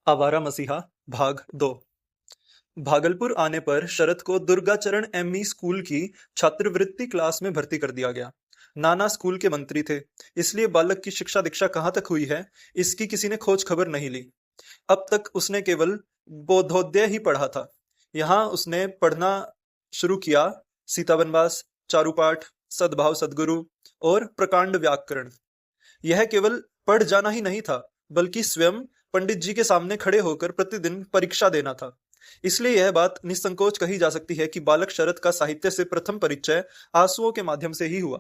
आवारा मसीहा भाग 2। भागलपुर आने पर शरद को दुर्गाचरण एमई स्कूल की छात्रवृत्ति क्लास में भर्ती कर दिया गया। नाना स्कूल के मंत्री थे, इसलिए बालक की शिक्षा दीक्षा कहाँ तक हुई है, इसकी किसी ने खोज खबर नहीं ली। अब तक उसने केवल बोधोदय ही पढ़ा था। यहाँ उसने पढ़ना शुरू किया सीता वनवास, चारुपाठ, सद्भाव सद्गुरु और प्रकांड व्याकरण। यह केवल पढ़ जाना ही नहीं था, बल्कि स्वयं पंडित जी के सामने खड़े होकर प्रतिदिन परीक्षा देना था। इसलिए यह बात निसंकोच कही जा सकती है कि बालक शरद का साहित्य से प्रथम परिचय आंसुओं के माध्यम से ही हुआ।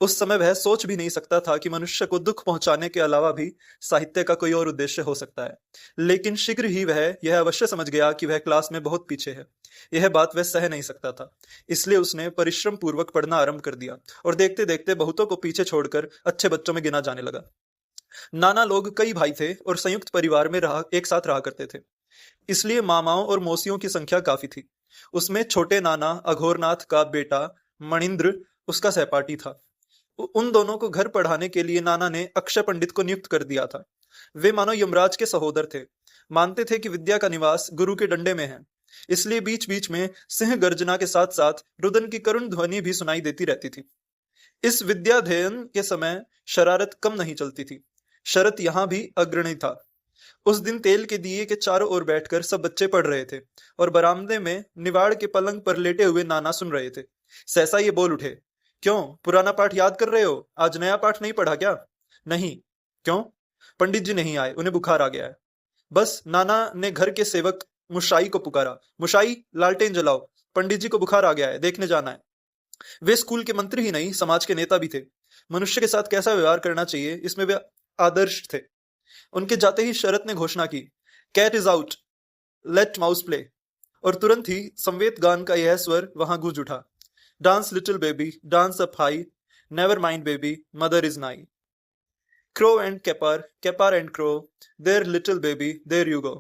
उस समय वह सोच भी नहीं सकता था कि मनुष्य को दुख पहुंचाने के अलावा भी साहित्य का कोई और उद्देश्य हो सकता है। लेकिन शीघ्र ही वह यह अवश्य समझ गया कि वह क्लास में बहुत पीछे है। यह बात वह सह नहीं सकता था, इसलिए उसने परिश्रम पूर्वक पढ़ना आरंभ कर दिया और देखते देखते बहुतों को पीछे छोड़कर अच्छे बच्चों में गिना जाने लगा। नाना लोग कई भाई थे और संयुक्त परिवार में एक साथ रहा करते थे, इसलिए मामाओं और मौसियों की संख्या काफी थी। उसमें छोटे नाना अघोरनाथ का बेटा मणिंद्र उसका सहपाठी था। उन दोनों को घर पढ़ाने के लिए नाना ने अक्षय पंडित को नियुक्त कर दिया था। वे मानो यमराज के सहोदर थे। मानते थे कि विद्या का निवास गुरु के डंडे में है, इसलिए बीच बीच में सिंह गर्जना के साथ साथ रुदन की करुण ध्वनि भी सुनाई देती रहती थी। इस विद्याध्ययन के समय शरारत कम नहीं चलती थी। शरत यहाँ भी अग्रणी था। उस दिन तेल के दिए के चारों ओर बैठकर सब बच्चे पढ़ रहे थे और बरामदे में निवाड़ के पलंग पर लेटे हुए नाना सुन रहे थे। सहसा ये बोल उठे, क्यों पुराना पाठ याद कर रहे हो? आज नया पाठ नहीं पढ़ा क्या? नहीं। क्यों? पंडित जी नहीं आए, उन्हें बुखार आ गया है। बस नाना ने घर के सेवक मुशाई को पुकारा, मुशाई लालटेन जलाओ, पंडित जी को बुखार आ गया है, देखने जाना है। वे स्कूल के मंत्री ही नहीं, समाज के नेता भी थे। मनुष्य के साथ कैसा व्यवहार करना चाहिए, इसमें वे आदर्श थे। उनके जाते ही शरत ने घोषणा की, cat is out, let mouse play. और तुरंत ही संवेद गान का यह स्वर वहां गूंज उठा, dance little baby, dance up high, never mind baby, mother is nigh. Crow and caper, caper and crow, there little baby, there you go,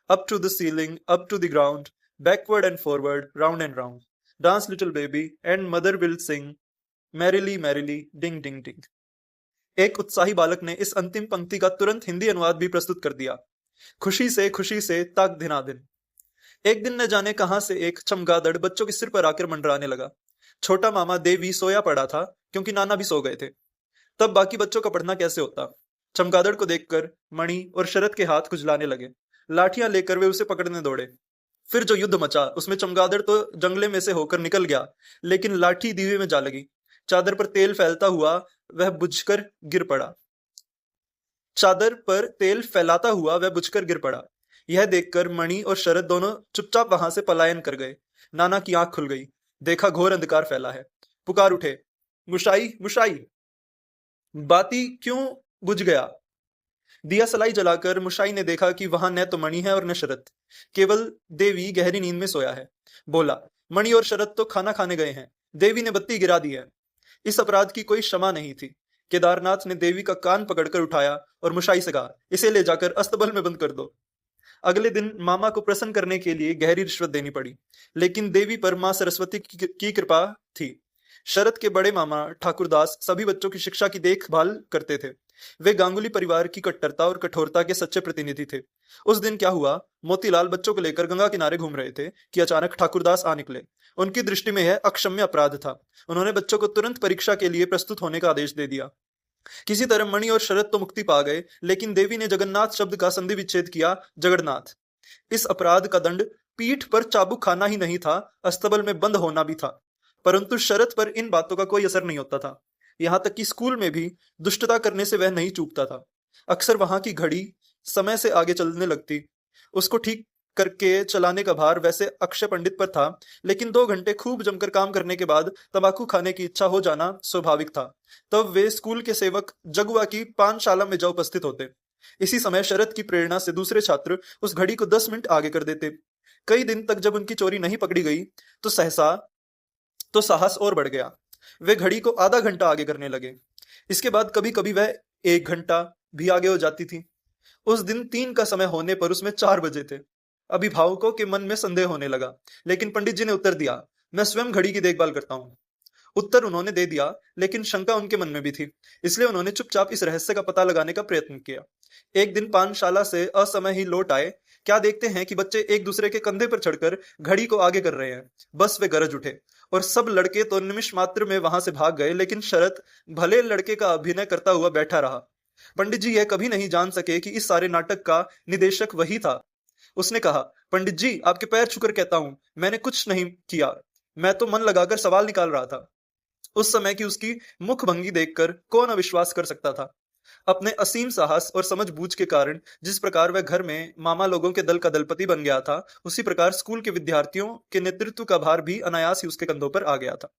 up to the ceiling, up to the ground, backward and forward, round and round, dance little baby and mother will sing merrily merrily, ding ding ding. एक उत्साही बालक ने इस अंतिम पंक्ति का तुरंत हिंदी अनुवाद भी प्रस्तुत कर दिया, खुशी से ताक धिनादिन। एक दिन न जाने कहां से एक चमगादड़ बच्चों के सिर पर आकर मंडराने लगा। छोटा मामा देवी सोया पड़ा था, क्योंकि नाना भी सो गए थे। तब बाकी बच्चों का पढ़ना कैसे होता? चमगादड़ को देखकर मणि और शरद के हाथ खुजलाने लगे। लाठियां लेकर वे उसे पकड़ने दौड़े। फिर जो युद्ध मचा, उसमें चमगादड़ तो जंगले में से होकर निकल गया, लेकिन लाठी दीवे में जा लगी। चादर पर तेल फैलता हुआ वह बुझकर गिर पड़ा। चादर पर तेल फैलाता हुआ वह बुझकर गिर पड़ा। यह देखकर मणि और शरद दोनों चुपचाप वहां से पलायन कर गए। नाना की आंख खुल गई, देखा घोर अंधकार फैला है। पुकार उठे, मुशाई मुशाई। बाती क्यों बुझ गया? दिया सलाई जलाकर मुशाई ने देखा कि वहां न तो मणि है और न शरद, केवल देवी गहरी नींद में सोया है। बोला, मणि और शरद तो खाना खाने गए हैं, देवी ने बत्ती गिरा दी है। इस अपराध की कोई क्षमा नहीं थी। केदारनाथ ने देवी का कान पकड़कर उठाया और मुशाई से कहा, इसे ले जाकर अस्तबल में बंद कर दो। अगले दिन मामा को प्रसन्न करने के लिए गहरी रिश्वत देनी पड़ी, लेकिन देवी पर मां सरस्वती की कृपा थी। शरद के बड़े मामा ठाकुरदास सभी बच्चों की शिक्षा की देखभाल करते थे। वे गांगुली परिवार की कट्टरता और कठोरता के सच्चे प्रतिनिधि थे। उस दिन क्या हुआ, मोतीलाल बच्चों को लेकर गंगा किनारे घूम रहे थे कि अचानक ठाकुरदास आ निकले। उनकी दृष्टि में यह अक्षम्य अपराध था। उन्होंने बच्चों को तुरंत परीक्षा के लिए प्रस्तुत होने का आदेश दे दिया। किसी तरह मणि और शरद तो मुक्ति पा गए, लेकिन देवी ने जगन्नाथ शब्द का संधि विच्छेद किया, जगन्नाथ। इस अपराध का दंड पीठ पर चाबुक खाना ही नहीं था, अस्तबल में बंद होना भी था। परंतु शरद पर इन बातों का कोई असर नहीं होता था। यहां तक कि स्कूल में भी दुष्टता करने से वह नहीं चूकता था। अक्सर वहां की घड़ी समय से आगे चलने लगती। उसको ठीक करके चलाने का भार वैसे अक्षय पंडित पर था, लेकिन 2 घंटे खूब जमकर काम करने के बाद तंबाकू खाने की इच्छा हो जाना स्वाभाविक था। तब वे स्कूल के सेवक जगुआ की पानशाला में जा उपस्थित होते। इसी समय शरद की प्रेरणा से दूसरे छात्र उस घड़ी को 10 मिनट आगे कर देते। कई दिन तक जब उनकी चोरी नहीं पकड़ी गई तो साहस और बढ़ गया। वे घड़ी को आधा घंटा आगे करने लगे। इसके बाद कभी कभी वह 1 घंटा भी आगे हो जाती थी। उस दिन 3 का समय होने पर उसमें 4 बजे थे। अभिभावकों के मन में संदेह होने लगा, लेकिन पंडित जी ने उत्तर दिया, मैं स्वयं घड़ी की देखभाल करता हूं। उत्तर उन्होंने दे दिया, लेकिन शंका उनके मन में भी थी। इसलिए उन्होंने चुपचाप इस रहस्य का पता लगाने का प्रयत्न किया। एक दिन पानशाला से असमय ही लौट आए। क्या देखते हैं कि बच्चे एक दूसरे के कंधे पर चढ़कर घड़ी को आगे कर रहे हैं। बस वे गरज उठे और सब लड़के तो निमिष मात्र में वहां से भाग गए, लेकिन शरत भले लड़के का अभिनय करता हुआ बैठा रहा। पंडित जी यह कभी नहीं जान सके कि इस सारे नाटक का निदेशक वही था। उसने कहा, पंडित जी आपके पैर छूकर कहता हूं, मैंने कुछ नहीं किया। मैं तो मन लगाकर सवाल निकाल रहा था। उस समय की उसकी मुख भंगी देखकर कौन अविश्वास कर सकता था। अपने असीम साहस और समझबूझ के कारण जिस प्रकार वह घर में मामा लोगों के दल का दलपति बन गया था, उसी प्रकार स्कूल के विद्यार्थियों के नेतृत्व का भार भी अनायास ही उसके कंधों पर आ गया था।